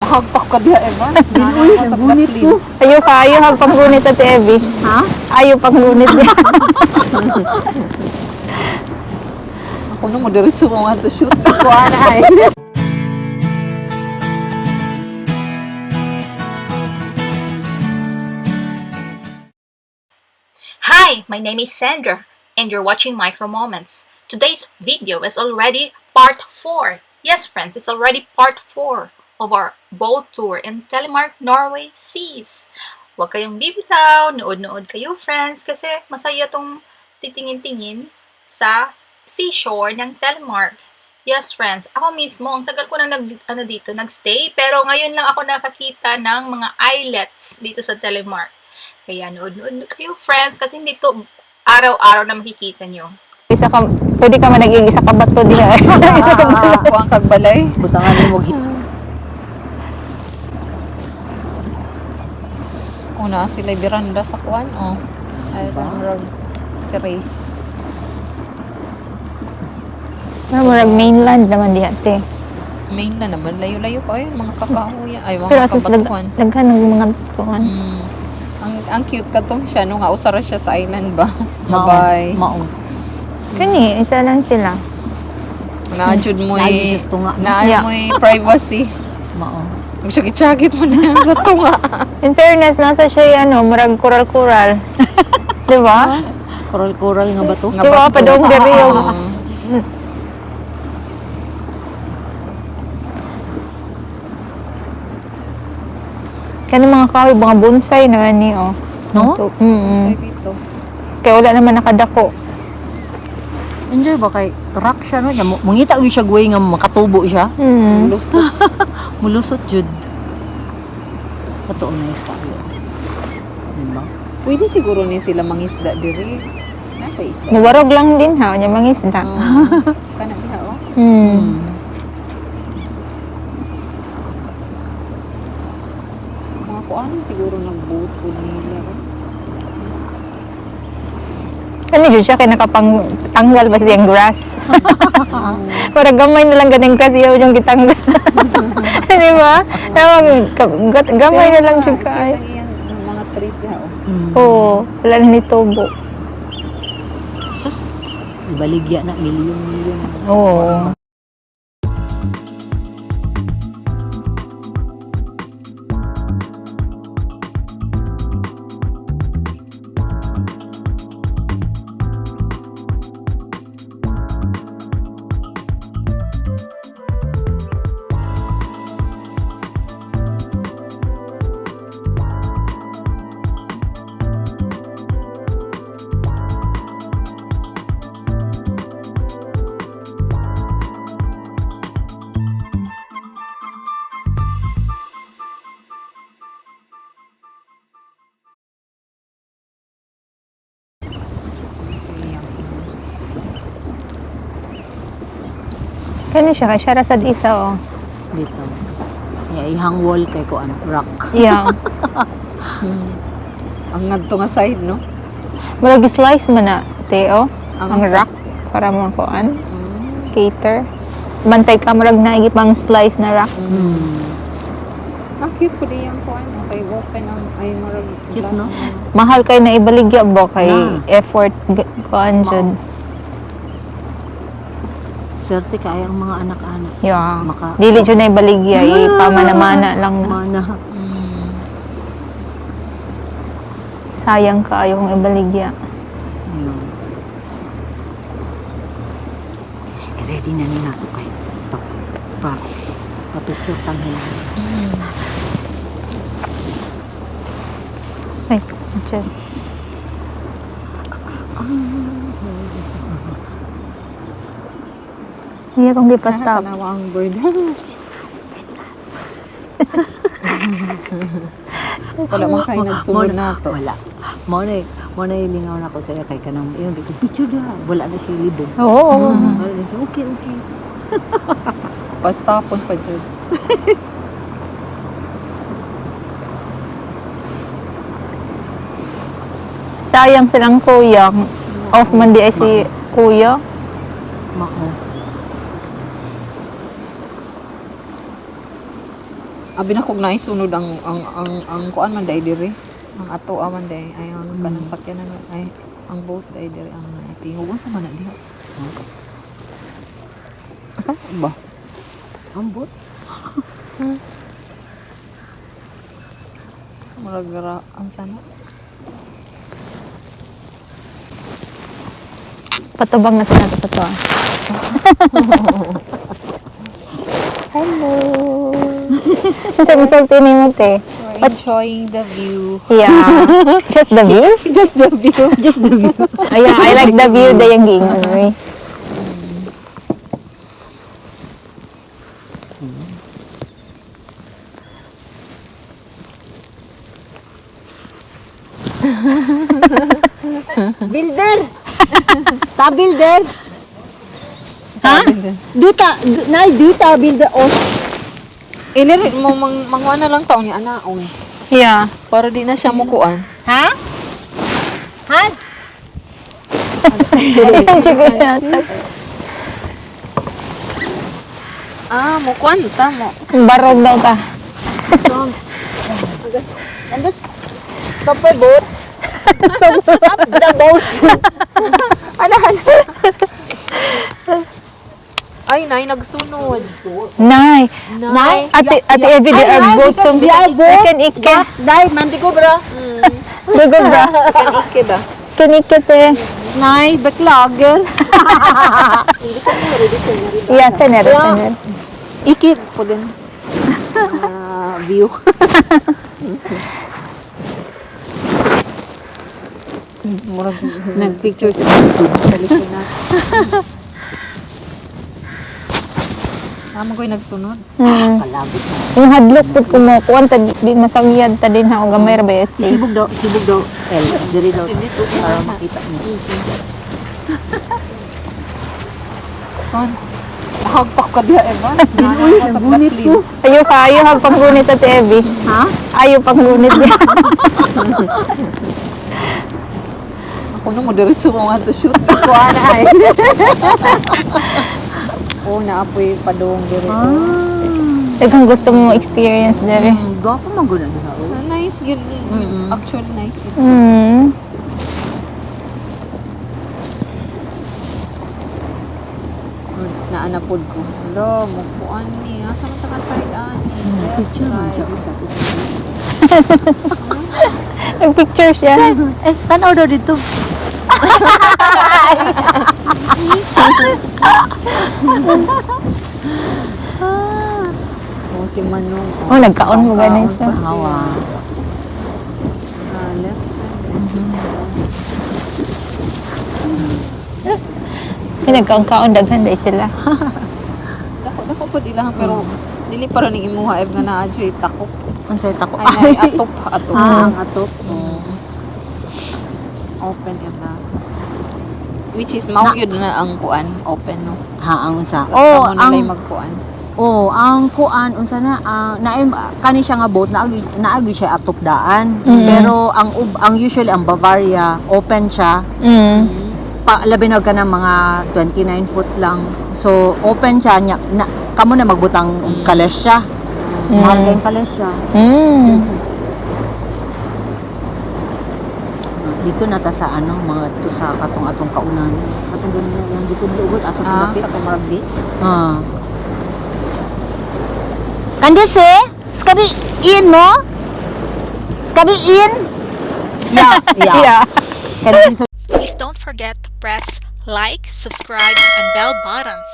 Hagpak ka diya, Eva. Uy, nagunit ko. Ayo hagpanggunit at Ebi. Ha? Ayo panggunit niya. Ako na mo diretso mo nga to shoot. Kuha na ay. Hi, my name is Sandra, and you're watching Micro Moments. Today's video is already part 4. Yes, friends, it's already part 4 of our boat tour in Telemark, Norway Seas. Huwag kayong bibitaw, nood-nood kayo, friends, kasi masaya tong titingin-tingin sa seashore ng Telemark. Yes, friends, ako mismo, ang tagal ko na nagstay, pero ngayon lang ako nakakita ng mga islets dito sa Telemark. Kaya nood-nood kayo, friends, kasi hindi to araw-araw na makikita nyo. Pwede ka man naging isa ka bato diha. Kuha ang kagbalay. Butangan mo. Una sila biranda sa kuan, oh. Ay, road terrace. Murag mainland naman diha te. Main na naman, layo-layo pa yun, mga kakahoy. Ay, Pero mga at least kabatuan. daghan ng mga tuan. Ang cute ka tong siya, no nga, usara siya sa island ba? Bye-bye. Mao. Kani isa lang sila. Naajud mo Naayos sa tunga. Yeah. mo privacy. Mao. Magsagit-sagit mo na yan sa tunga. In fairness, nasa siya murag kural-kural. Di ba? Koral-koral nga ba to? Nga Di ba? bato. Padong diri yung... Kani mga kahoy, mga bonsai na ni oh. No? Mm. Sa dito. Kaya wala naman nakadako. Enjoy ba kay truck siya no? Mungita gyud siya guway nga makatubo siya. Mm. Lusot. Mulusot jud. Kato na isa. Diba? Pwede siguro ni sila mangisda diri. Napa isda? Muwarog lang din ha, nya mangisda. Kana diha, oh. Hmm. Mga kuan siguro nagboat po nila. Kani jud siya kay nakapangtanggal ba siyang grass. Para gamay na lang ganing grass yaw yung gitanggal. Di ba? Gamay na lang siya kay. Mga trees diha, oh. Oo, wala na ni tubo. Sus. Ibaligya na milyon-milyon. Oo. Kani siya kay siya rasad isa oh. Dito. Ihang wall kay kuan rock. Yeah. Ang ngadto nga side, no? Murag slice man na teo ang Ang rock para mo kuan Mm. cater. Bantay ka murag na pang slice na rock. Ang cute po diyang kuan, kay open ang ay marag Cute, glass no? na. Mahal kay na ibaligya bo kay Na. effort kuan jud. Swerte kay ang mga anak-anak. Yeah. Maka- Dili jud na ibaligya, ipamana-mana lang na. Mana. Sayang kaayo kung ibaligya. Ayun. Ready na ni nato kay pa-picture tanghal. Ay, jud. Iya kong gipastop. Tanawa ang bird. Wala man kayo nagsulod na to. Wala. Mo na ilingaw na ko sa kay kanang yung picture da. Wala na siya libog. Oo. Okay. Pastapon pa dyan. Sayang silang kuya. Off man di ay si kuya. Mao. Abi na kog naisunod ang kuan man dai diri. Ang ato man dai ay ang kanang sakyanan ay ang boat dai diri ang tingog sa man diha. Ba? Ambot. Maragara ang sana. Patubang na sa nato sa to. Hello. Sa misulti ni mo te. We're enjoying the view. Yeah. Just the view? Just the view. Just the view. Ayan, I like the view da yung giingon mo. Builder! Ta builder! Ha? Duta builder oh. Ilirit mo manguan na lang taon ni anaon. Yeah. Para di na siya mukuan. Ha? Han? Mukuan ta mo. Barog daw ka. Andos stop the boat. Stop the boat. Ay, nay, nagsunod. Nay. Nay. Ate Evie, there are boats. So, There are boats. Can ikan. Dai, mandi ko bro. Lugo ba? Kan ikid ah. Can ikan eh. Nay, backlogger. Yeah, sener. Ikid po din. View. Murag Nag-picture sa YouTube. Talipin na. Tama ko'y nagsunod. Palabot na. Yung hadlok po kumukuan, di masangyad ta din ha, o gamay ra ba yung space. Sibog daw. Diri daw. Para makita niyo. Son, nakagpak ka diya, Eva. Uy, nabunit ko. Ayaw hagpanggunit ate Evie. Ha? Ayaw panggunit niya. Ako na mo diretso ko nga to shoot. Ako ana ay. Oo, naapoy padong diri. Daghang gusto mo experience dere. Gwapo man gud na. Nice, good. Actually, nice. Good. Hmm. Naanapod ko. Hello, mukuan ni. Asa man ta ka side ani? Picture man siya. Nag-picture siya. Tanaw daw dito. Oh, si Manong. Oh, nagkaon mo ganin siya. Hawa. Left side. Ay, nagkaon-kaon, daghan day sila. Dako po ilang pero dili para ning imuha eb nga naa joy takop. Unsay tako? Ay atop. Ang atop. Open yun na. Which is mao gyud na ang kuan, open no. Ha ang unsa. Oh, nilay magkuan. Ang kuan unsa na naay kani siya nga boat naagi siya atop daan. Mhm. Pero ang usually ang Bavaria open siya. Labi na ka ng mga 29 foot lang. So open siya nya kamo na magbutang kales siya. Mahal kayong kales siya. Dito na ta sa mga to sa atong kaunan. Atong ganun yan dito niugot atong lapit. Katamar Beach. Kandise, skabi in no? Skabi in. Yeah. Please don't forget to press like, subscribe, and bell buttons.